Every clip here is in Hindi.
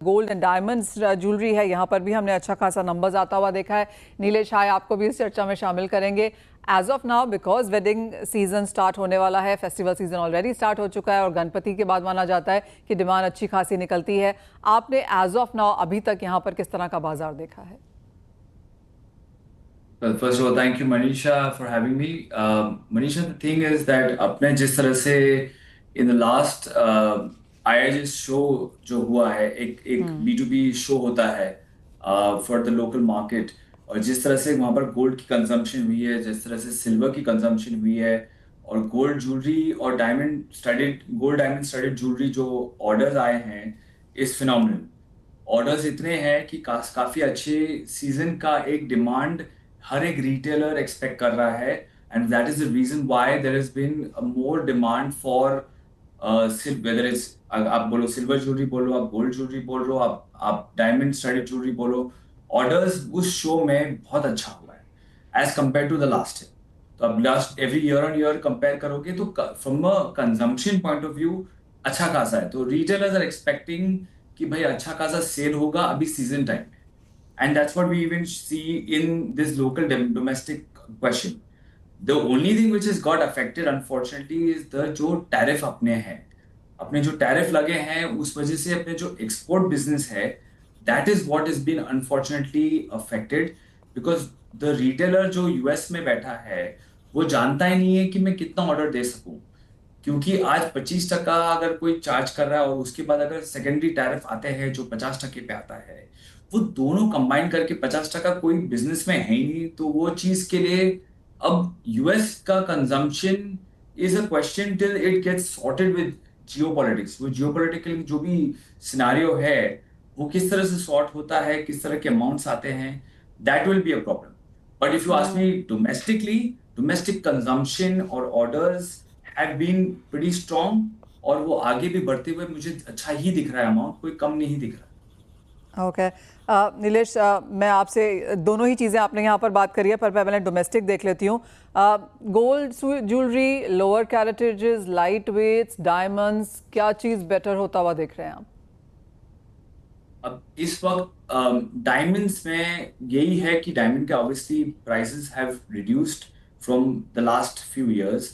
गोल्ड एंड डायमंड्स ज्वेलरी है, यहाँ पर भी हमने अच्छा खासा नंबर्स आता हुआ देखा है। नीलेश हाय, आपको भी इस चर्चा में शामिल करेंगे। As of now because wedding season start होने वाला है, फेस्टिवल सीजन ऑलरेडी स्टार्ट हो चुका है और गणपति के बाद माना जाता है कि डिमांड अच्छी खासी निकलती है। आपने एज ऑफ नाउ अभी तक यहाँ पर किस तरह का बाजार देखा है? Well, first of all, thank you, Manisha, for having me. Manisha, the thing is that अपने जिस तरह से in the last IIGS show जो हुआ है, एक B2B शो होता है for the local market, और जिस तरह से वहाँ पर गोल्ड की कंजम्पशन हुई है, जिस तरह से सिल्वर की कंजम्पशन हुई है, और गोल्ड ज्वेलरी और डायमंड स्टडेड ज्वेलरी जो ऑर्डर्स आए हैं इस फिनोमिनल। ऑर्डर्स इतने हैं कि काफी अच्छे सीजन का एक डिमांड हर एक रिटेलर एक्सपेक्ट कर रहा है, and that is the reason why there has been more demand for whether is, आप बोलो सिल्वर ज्वेलरी बोलो, आप गोल्ड ज्वेलरी बोल रहे हो, आप डायमंड स्टडेड ज्वेलरी बोलो। ऑर्डर्स उस शो में बहुत अच्छा हुआ है as compare to the last year. तो अब last every year on year compare करोगे तो from a consumption point of view अच्छा खासा है। तो रिटेलर्स आर एक्सपेक्टिंग कि भाई अच्छा खासा सेल होगा अभी सीजन टाइम में, and that's what we even see in this local domestic question. The only thing which is got affected unfortunately is the जो टैरिफ अपने जो टैरिफ लगे हैं उस वजह से अपने जो एक्सपोर्ट बिजनेस है, that is what is been unfortunately affected. Because the retailer जो यूएस में बैठा है वो जानता ही नहीं है कि मैं कितना ऑर्डर दे सकूं, क्योंकि आज 25% अगर कोई चार्ज कर रहा है और उसके बाद अगर सेकेंडरी टैरिफ आते हैं जो 50% पे आता है, वो दोनों कंबाइन करके 50% कोई बिजनेस में है ही नहीं। तो वो चीज के लिए अब यूएस का consumption is a question till it gets sorted with geopolitics. वो जियोपॉलिटिकल जो भी सिनारियो है वो किस तरह से सॉर्ट होता है, किस तरह के अमाउंट्स आते हैं, that will be a problem. But if you ask me domestically, domestic consumption और orders have been pretty strong, और वो आगे भी बढ़ते हुए मुझे अच्छा ही दिख रहा है, अमाउंट कोई कम नहीं दिख रहा। ओके नीलेश, मैं आपसे दोनों ही चीज़ें आपने यहाँ पर बात करी है, पर मैं पहले डोमेस्टिक देख लेती हूँ। Gold jewellery, lower caratages, light weights, diamonds, क्या चीज़ बेटर होता हुआ देख रहे हैं आप? अब इस वक्त डायमंड्स में यही है कि डायमंड के obviously prices have reduced from the last few years,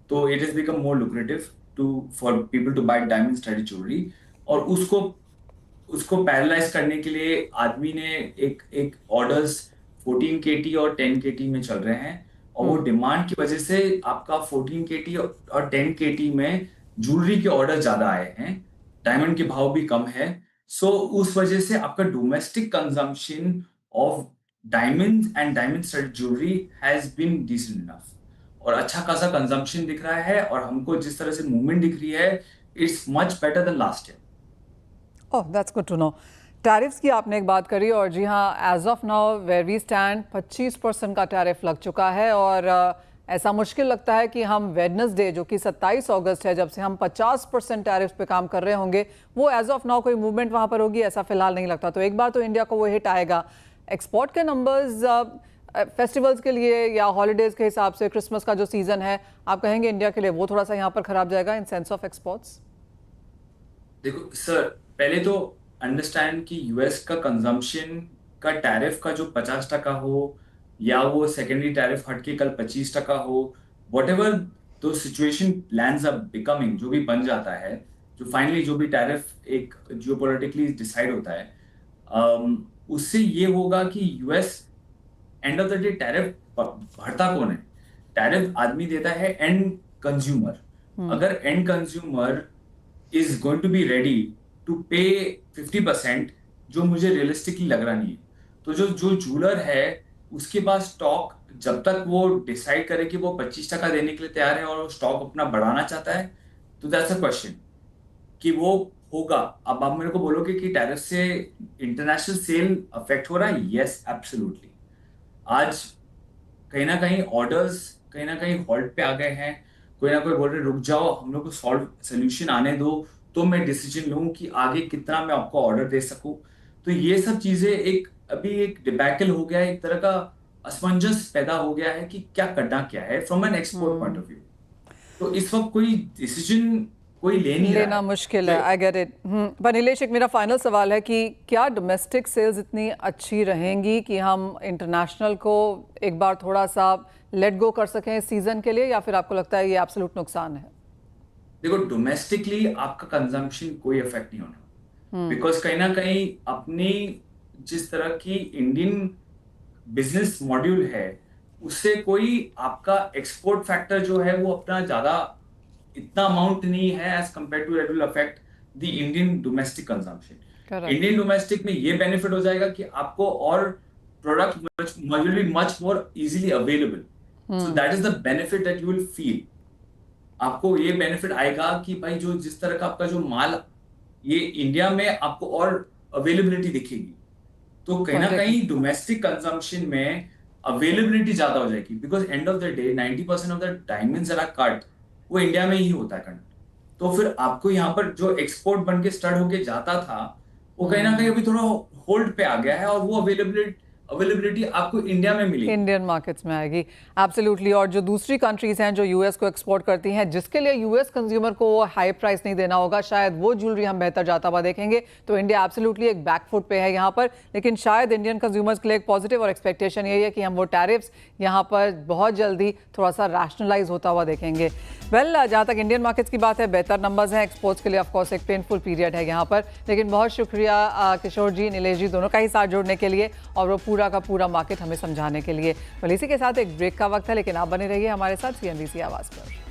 तो it is become more lucrative to for people to buy diamond studded jewellery. और उसको उसको पैरेलाइज करने के लिए आदमी ने एक एक ऑर्डर्स 14 केटी और 10 केटी में चल रहे हैं, और वो डिमांड की वजह से आपका 14 केटी और 10 केटी में ज्वेलरी के ऑर्डर ज्यादा आए हैं, डायमंड के भाव भी कम है। सो उस वजह से आपका domestic consumption of diamond and diamond stud jewellery has been decent enough, और अच्छा खासा कंजम्पशन दिख रहा है, और हमको जिस तरह से मूवमेंट दिख रही है it's much better than last year. Oh, that's good to know. Tariffs की आपने एक बात करी, और जी हाँ, as of now where we stand 25% का टैरिफ लग चुका है, और ऐसा मुश्किल लगता है कि हम वेडनेसडे जो कि 27 अगस्त है, जब से हम 50% टैरिफ पे काम कर रहे होंगे, वो एज ऑफ नाउ कोई मूवमेंट वहाँ पर होगी ऐसा फिलहाल नहीं लगता। तो एक बार तो इंडिया को वो हिट आएगा। एक्सपोर्ट के नंबर्स फेस्टिवल्स के लिए या हॉलीडेज के हिसाब से, क्रिसमस का जो सीज़न है, आप कहेंगे इंडिया के लिए वो थोड़ा सा यहाँ पर खराब जाएगा इन सेंस ऑफ एक्सपोर्ट्स? देखो सर, पहले तो अंडरस्टैंड कि यूएस का कंजम्पशन का टैरिफ का जो 50% हो, या वो सेकेंडरी टैरिफ हटके कल 25% हो, वट एवर तो सिचुएशन लैंड्स अप बिकमिंग, जो भी बन जाता है, जो फाइनली जो भी टैरिफ एक जियोपॉलिटिकली डिसाइड होता है, उससे ये होगा कि US end of the day tariff भरता कौन है? टैरिफ आदमी देता है एंड कंज्यूमर। अगर end consumer is going to be ready to pay 50%, जो मुझे रियलिस्टिकली लग रहा नहीं है, तो जो जो जूलर है उसके पास स्टॉक, जब तक वो डिसाइड करे कि वो 25% देने के लिए तैयार है और वो स्टॉक अपना बढ़ाना चाहता है, तो दैट्स अ क्वेश्चन कि वो होगा। अब आप मेरे को बोलोगे कि टैरिफ से इंटरनेशनल सेल अफेक्ट हो रहा है, यस एब्सोल्युटली। आज कहीं ना कहीं ऑर्डर्स कहीं ना कहीं हॉल्ट पे आ गए हैं, कोई ना कोई बोल रहे रुक जाओ, हम लोग को सॉल्व सोल्यूशन आने दो, तो मैं डिसीजन लूं कि आगे कितना मैं आपको ऑर्डर दे सकूं। तो ये सब चीजें एक अभी एक डिबैकल हो गया है, एक तरह का असमंजस पैदा हो गया है कि क्या करना क्या है from an export point of view. तो इस वक्त कोई डिसीजन कोई ले नहीं रहा लेना है। मुश्किल है, आई गेट इट। पर नीलेश, एक मेरा फाइनल सवाल है कि क्या डोमेस्टिक सेल्स इतनी अच्छी रहेंगी कि हम इंटरनेशनल को एक बार थोड़ा सा लेट गो कर सकें इस सीजन के लिए, या फिर आपको लगता है ये एब्सोल्यूट नुकसान है? देखो, डोमेस्टिकली आपका कंजम्पशन कोई इफेक्ट नहीं होना, बिकॉज कहीं ना कहीं अपनी जिस तरह की इंडियन बिजनेस मॉड्यूल है, उससे कोई आपका एक्सपोर्ट फैक्टर जो है वो अपना ज्यादा इतना अमाउंट नहीं है as compare to that will affect the Indian domestic consumption. Correct. Indian domestic में ये बेनिफिट हो जाएगा कि आपको और product will be much more easily available, so that is the benefit that you will feel. आपको ये बेनिफिट आएगा कि भाई जो जिस तरह का आपका जो माल ये इंडिया में आपको और अवेलेबिलिटी दिखेगी, तो कहीं ना कहीं डोमेस्टिक कंजम्पशन में अवेलेबिलिटी ज्यादा हो जाएगी, because end of the day 90% of the diamonds that are cut वो इंडिया में ही होता है कट। तो फिर आपको यहाँ पर जो एक्सपोर्ट बन के स्टार्ट होके जाता था वो कहीं ना कहीं अभी थोड़ा होल्ड पे आ गया है, और वो अवेलेबिलिटी आपको इंडिया में मिलेगी, इंडियन मार्केट्स में आएगी। एब्सोल्युटली। और जो दूसरी कंट्रीज हैं जो यूएस को एक्सपोर्ट करती हैं, जिसके लिए यूएस कंज्यूमर को वो हाई प्राइस नहीं देना होगा, शायद वो ज्वेलरी हम बेहतर जाता हुआ देखेंगे। तो इंडिया एब्सोल्युटली एक बैकफुट पे है यहाँ पर, लेकिन शायद इंडियन कंज्यूमर्स के लिए एक पॉजिटिव और एक्सपेक्टेशन यही है कि हम वो टैरिफ्स यहाँ पर बहुत जल्दी थोड़ा सा रैशनलाइज होता हुआ देखेंगे। वेल, जहाँ तक इंडियन मार्केट्स की बात है, बेहतर नंबर्स हैं। एक्सपोर्ट्स के लिए ऑफकोर्स एक पेनफुल पीरियड है यहाँ पर, लेकिन बहुत शुक्रिया किशोर जी, नीलेश जी, दोनों का ही साथ जोड़ने के लिए और वो पूरा का पूरा मार्केट हमें समझाने के लिए। वेल, इसी के साथ एक ब्रेक का वक्त है, लेकिन आप बने रहिए हमारे साथ CNBC आवाज़ पर।